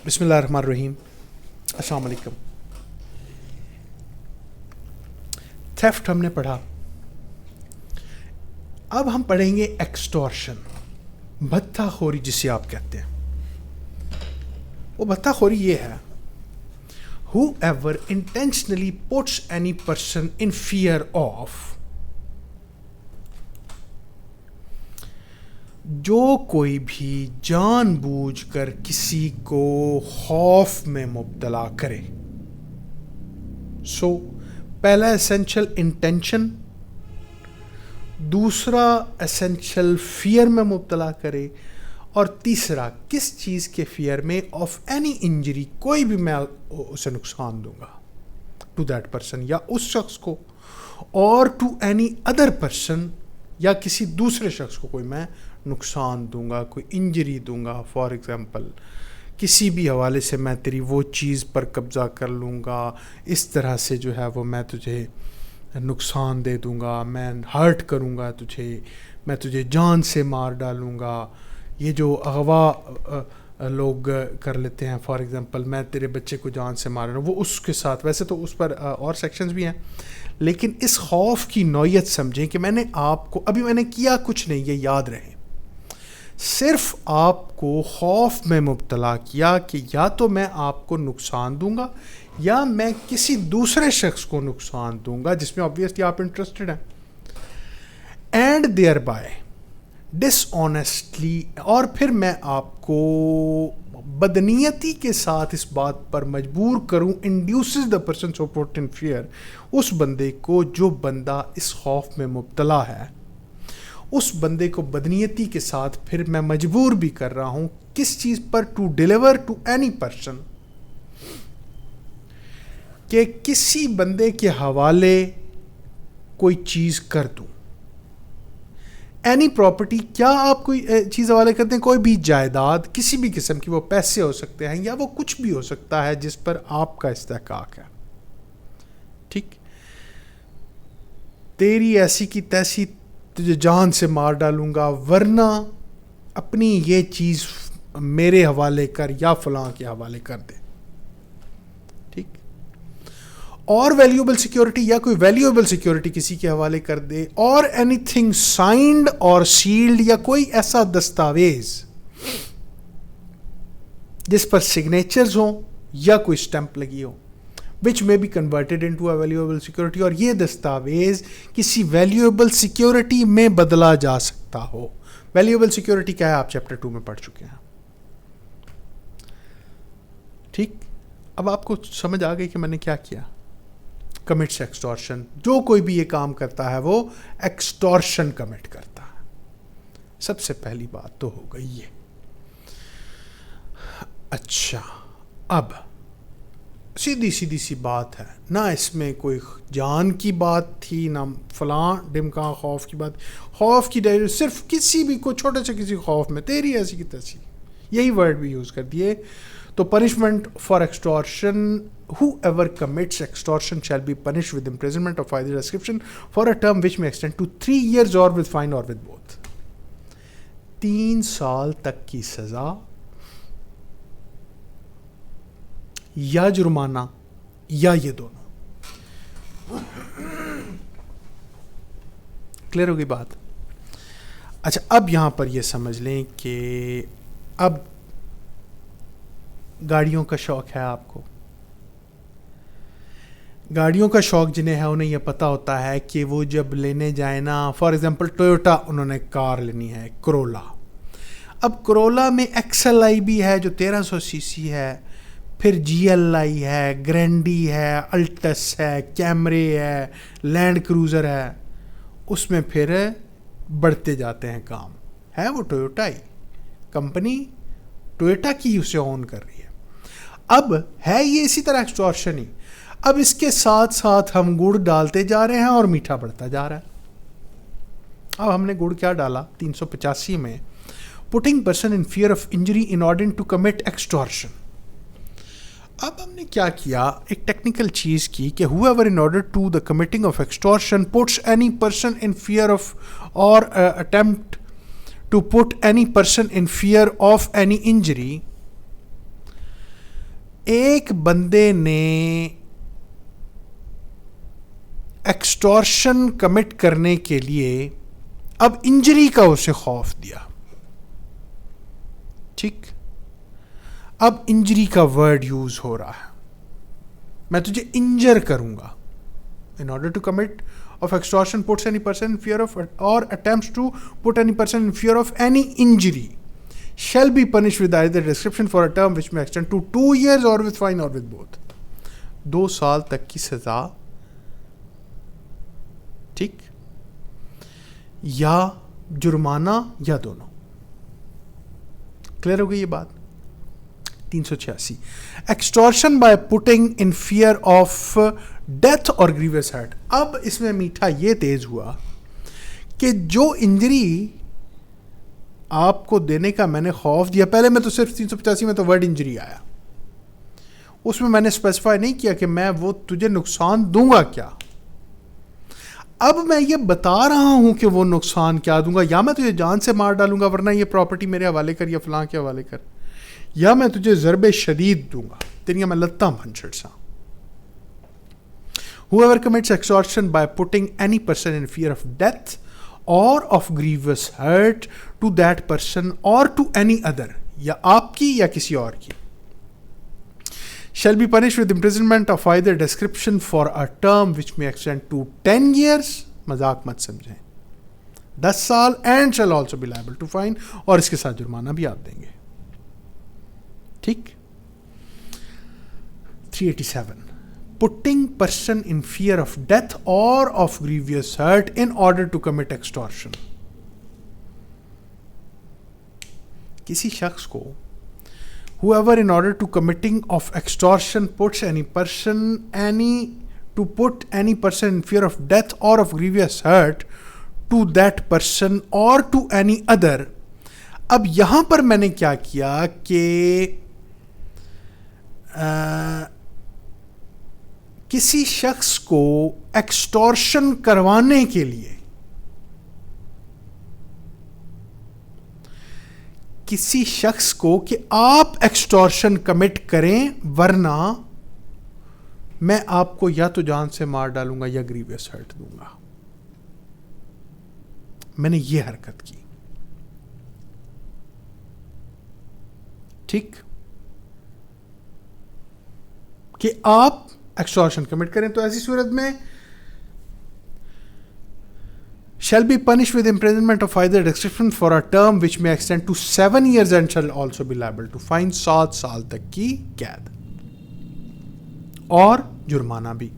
بسم اللہ الرحمن الرحیم. السلام علیکم. تھیفٹ ہم نے پڑھا. اب ہم پڑھیں گے ایکسٹورشن, بھتہ خوری جسے آپ کہتے ہیں. وہ بھتہ خوری یہ ہے, whoever intentionally puts any person in fear of, جو کوئی بھی جان بوجھ کر کسی کو خوف میں مبتلا کرے. سو پہلا اسینشل انٹینشن, دوسرا اسینشل فیئر میں مبتلا کرے, اور تیسرا کس چیز کے فیئر میں, آف اینی انجری, کوئی بھی میں اسے نقصان دوں گا, ٹو دیٹ پرسن, یا اس شخص کو, اور ٹو اینی ادر پرسن, یا کسی دوسرے شخص کو کوئی میں نقصان دوں گا, کوئی انجری دوں گا. فار ایگزامپل کسی بھی حوالے سے میں تیری وہ چیز پر قبضہ کر لوں گا, اس طرح سے جو ہے وہ میں تجھے نقصان دے دوں گا, میں ہرٹ کروں گا تجھے, میں تجھے جان سے مار ڈالوں گا. یہ جو اغوا لوگ کر لیتے ہیں, فار ایگزامپل میں تیرے بچے کو جان سے مار رہا ہوں, وہ اس کے ساتھ, ویسے تو اس پر اور سیکشنز بھی ہیں, لیکن اس خوف کی نوعیت سمجھیں کہ میں نے آپ کو, ابھی میں نے کیا کچھ نہیں, یہ یاد رہے, صرف آپ کو خوف میں مبتلا کیا کہ یا تو میں آپ کو نقصان دوں گا یا میں کسی دوسرے شخص کو نقصان دوں گا جس میں obviously آپ انٹرسٹڈ ہیں, and there by this honestly, اور پھر میں آپ کو بدنیتی کے ساتھ اس بات پر مجبور کروں, انڈیوسز the person so put in fair, اس بندے کو جو بندہ اس خوف میں مبتلا ہے, اس بندے کو بدنیتی کے ساتھ پھر میں مجبور بھی کر رہا ہوں کس چیز پر, to deliver to any person, کہ کسی بندے کے حوالے کوئی چیز کر دوں. اینی پراپرٹی, کیا آپ کوئی چیز حوالے کرتے ہیں, کوئی بھی جائیداد کسی بھی قسم کی, وہ پیسے ہو سکتے ہیں یا وہ کچھ بھی ہو سکتا ہے جس پر آپ کا استحقاق ہے. ٹھیک, تیری ایسی کی تیسی تجھے جان سے مار ڈالوں گا, ورنہ اپنی یہ چیز میرے حوالے کر یا فلاں کے حوالے کر دے. ٹھیک, اور ویلیوبل سیکیورٹی, یا کوئی ویلیوبل سیکیورٹی کسی کے حوالے کر دے, اور اینی تھنگ سائنڈ اور سیلڈ, یا کوئی ایسا دستاویز جس پر سگنیچرز ہوں یا کوئی اسٹمپ لگی ہو, which may be converted into a valuable security, اور یہ دستاویز کسی valuable security میں بدلا جا سکتا ہو. valuable security کیا ہے, آپ چیپٹر 2 میں پڑھ چکے ہیں. ٹھیک, اب آپ کو سمجھ آ گئی کہ میں نے کیا کیا. commits extortion, جو کوئی بھی یہ کام کرتا ہے وہ extortion commit کرتا ہے. سب سے پہلی بات تو ہو گئی یہ. اچھا, اب سیدھی سی بات ہے, نہ اس میں کوئی جان کی بات تھی, نہ فلاں ڈمکا خوف کی بات. خوف کی ڈائریکٹ صرف کسی بھی کو چھوٹے سے کسی خوف میں, تیری ایسی کی تیسی, یہی ورڈ بھی یوز کر دیے. تو punishment for extortion, whoever commits extortion shall be punished with imprisonment of either description for a term which may extend to 3 years or with fine or with both. 3 سال تک کی سزا یا جرمانہ یا یہ دونوں. کلیئر ہوگی بات. اچھا, اب یہاں پر یہ سمجھ لیں کہ اب گاڑیوں کا شوق ہے آپ کو. گاڑیوں کا شوق جنہیں ہے انہیں یہ پتہ ہوتا ہے کہ وہ جب لینے جائیں نا, فار ایگزامپل ٹویوٹا انہوں نے کار لینی ہے, کرولا. اب کرولا میں ایکس ایل آئی بھی ہے جو 1300 سی سی ہے, پھر جی ایل آئی ہے, گرینڈی ہے, الٹس ہے, کیمرے ہے, لینڈ کروزر ہے, اس میں پھر بڑھتے جاتے ہیں کام. ہے وہ ٹویوٹا ہی, کمپنی ٹویوٹا کی اسے اون کر رہی ہے. اب ہے یہ اسی طرح ایکسٹورشن ہی. اب اس کے ساتھ ساتھ ہم گڑ ڈالتے جا رہے ہیں اور میٹھا بڑھتا جا رہا ہے. اب ہم نے گڑ کیا ڈالا 385 میں, putting person in fear of injury in order to commit extortion. اب ہم نے کیا کیا, ایک ٹیکنیکل چیز کی کہ whoever in order to the committing of extortion puts any person in fear of or attempt to put any person in fear of any injury ایک بندے نے ایکسٹورشن کمٹ کرنے کے لیے اب انجری کا اسے خوف دیا. ٹھیک, اب انجری کا ورڈ یوز ہو رہا ہے, میں تجھے انجر کروں گا. In order to commit of extortion puts any person in fear of or attempts to put any person in fear of any injury shall be punished with either description for a term which may extend to 2 years or with fine or with both. 2 سال تک کی سزا, ٹھیک, یا جرمانہ یا دونوں. Clear ہو گئی یہ بات؟ 386 extortion by putting in fear of death اور گریویس ہرٹ. اب اس میں میٹھا یہ تیز ہوا کہ جو انجری آپ کو دینے کا میں نے خوف دیا, پہلے میں تو صرف 385 میں تو ورڈ انجری آیا, اس میں نے اسپیسیفائی نہیں کیا کہ میں وہ تجھے نقصان دوں گا کیا. اب میں یہ بتا رہا ہوں کہ وہ نقصان کیا دوں گا, یا میں تجھے جان سے مار ڈالوں گا ورنہ یہ پراپرٹی میرے حوالے کر یا فلاں کے حوالے کر, یا میں تجھے ضرب شدید دوں گا, تیریاں میں لتاں بھنچڑ سا. Whoever commits extortion by putting any person in fear of death or of grievous hurt to that person or to any other, یا آپ کی یا کسی اور کی, shall be punished with imprisonment of either description for a term which may extend to 10 years, مذاق مت سمجھیں, 10 سال, and shall also be liable to fine, اور اس کے ساتھ جرمانہ بھی آپ دیں گے. ٹھیک. 387 putting person in fear of death or of grievous hurt in order to commit extortion. کسی شخص کو whoever in order to committing of extortion puts any person in fear of death or of grievous hurt to that person or to any other. اب یہاں پر میں نے کیا کیا کہ کسی شخص کو ایکسٹورشن کروانے کے لیے, کسی شخص کو کہ آپ ایکسٹورشن کمٹ کریں ورنہ میں آپ کو یا تو جان سے مار ڈالوں گا یا گریویس ہرٹ دوں گا. میں نے یہ حرکت کی. ٹھیک, کہ آپ ایکسٹورشن کمٹ کریں تو ایسی صورت میں shall be punished with imprisonment of either description for a term which may extend to 7 years and shall also be liable to fine, 7 سال تک کی قید اور جرمانہ بھی.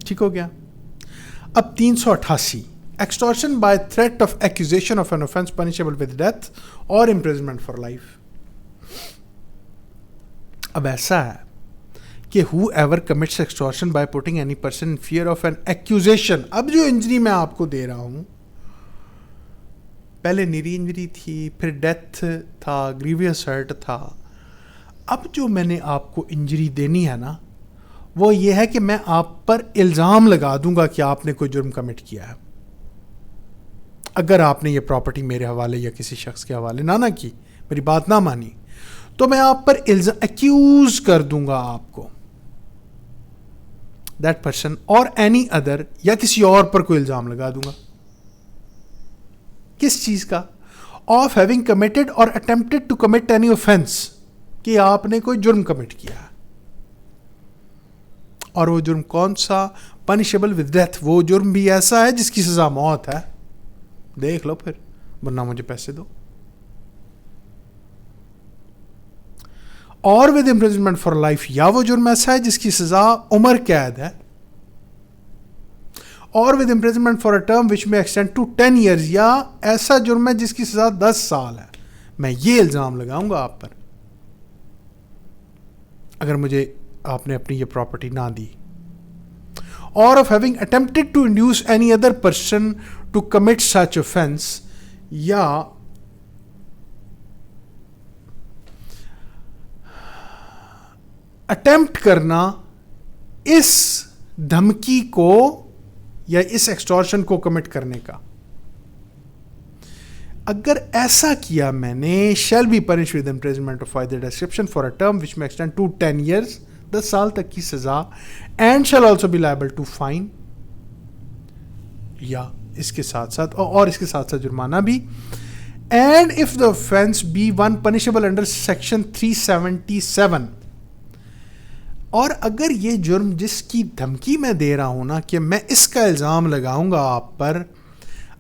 ٹھیک ہو گیا. اب 388 extortion by threat of accusation of an offense punishable with death or imprisonment for life. اب ایسا ہے کہ whoever commits extortion by putting any person in fear of an accusation, اب جو انجری میں آپ کو دے رہا ہوں, پہلے نیری انجری تھی, پھر ڈیتھ تھا, گریویس ہرٹ تھا, اب جو میں نے آپ کو انجری دینی ہے نا وہ یہ ہے کہ میں آپ پر الزام لگا دوں گا کہ آپ نے کوئی جرم کمٹ کیا ہے. اگر آپ نے یہ پراپرٹی میرے حوالے یا کسی شخص کے حوالے نہ کی, میری بات نہ مانی, تو میں آپ پر ایکیوز کر دوں گا آپ کو, دیٹ پرسن اور اینی ادر, یا کسی اور پر کوئی الزام لگا دوں گا. کس چیز کا؟ آف ہیونگ کمیٹڈ اور اٹمپٹڈ ٹو کمٹ اینی اوفینس, کہ آپ نے کوئی جرم کمٹ کیا ہے. اور وہ جرم کون سا؟ Punishable with death. وہ جرم بھی ایسا ہے جس کی سزا موت ہے. دیکھ لو پھر, ورنہ مجھے پیسے دو. اور ود امپریزنمنٹ فار لائف, یا وہ جرم ایسا ہے جس کی سزا عمر قید ہے. اور with imprisonment for a term which may extend to 10 years, یا ایسا جرم ہے جس کی سزا 10 سال ہے. میں یہ الزام لگاؤں گا آپ پر اگر مجھے آپ نے اپنی یہ پراپرٹی نہ دی. اور of having attempted to induce any other person to commit such offence, یا اٹمپٹ کرنا اس دھمکی کو یا اس ایکسٹورشن کو کمٹ کرنے کا. اگر ایسا کیا میں نے shall be punish with imprisonment of either description for a term which may extend to 10 years 10 سال تک کی سزا and shall also be liable to fine یا اس کے ساتھ ساتھ اور اس کے ساتھ ساتھ جرمانہ بھی. And if the offense be one punishable under section 377 اور اگر یہ جرم جس کی دھمکی میں دے رہا ہوں نا کہ میں اس کا الزام لگاؤں گا آپ پر,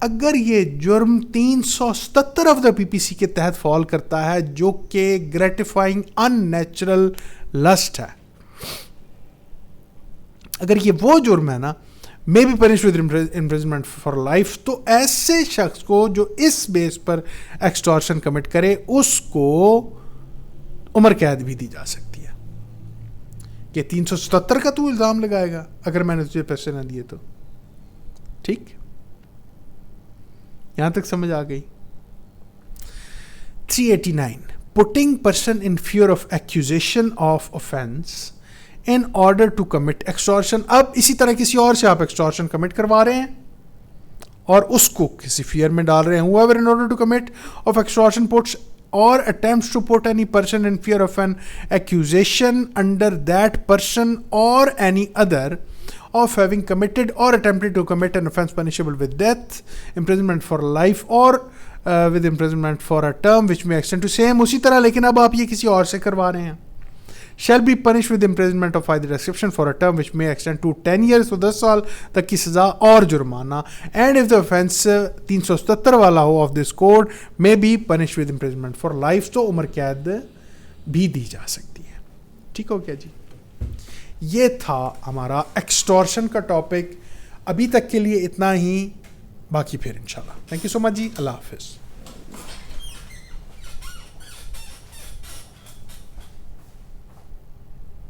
اگر یہ جرم 377 آف دا پی پی سی کے تحت فال کرتا ہے جو کہ گریٹیفائنگ ان نیچرل لسٹ ہے, اگر یہ وہ جرم ہے نا may be punished with imprisonment for life, تو ایسے شخص کو جو اس بیس پر ایکسٹورشن کمٹ کرے اس کو عمر قید بھی دی جا سکتی ہے کہ 377 کا تو الزام لگائے گا اگر میں نے تجھے پیسے نہ دیے تو. ٹھیک, یہاں تک سمجھ آ گئی. 389 putting person in fear of accusation of offense in order to commit extortion. اب اسی طرح کسی اور سے آپ ایکسٹورشن کمٹ کروا رہے ہیں اور اس کو کسی فیئر میں ڈال رہے ہیں. whoever in order to commit of extortion puts or attempts to put any person in fear of an accusation under that person or any other of having committed or attempted to commit an offense punishable with death, imprisonment for life or with imprisonment for a term which may extend to same. اسی طرح لیکن اب آپ یہ کسی اور سے کروا رہے ہیں. shall be punished with imprisonment of either description for a term which may extend to 10 years, تو 10 سال تک کی سزا اور جرمانہ. and if the offense 377 والا ہو of this code may be punished with imprisonment for life, تو عمر قید بھی دی جا سکتی ہے. ٹھیک ہو گیا جی, یہ تھا ہمارا ایکسٹورشن کا ٹاپک. ابھی تک کے لیے اتنا ہی, باقی پھر انشاءاللہ. تھینک یو سو مچ جی, اللہ حافظ.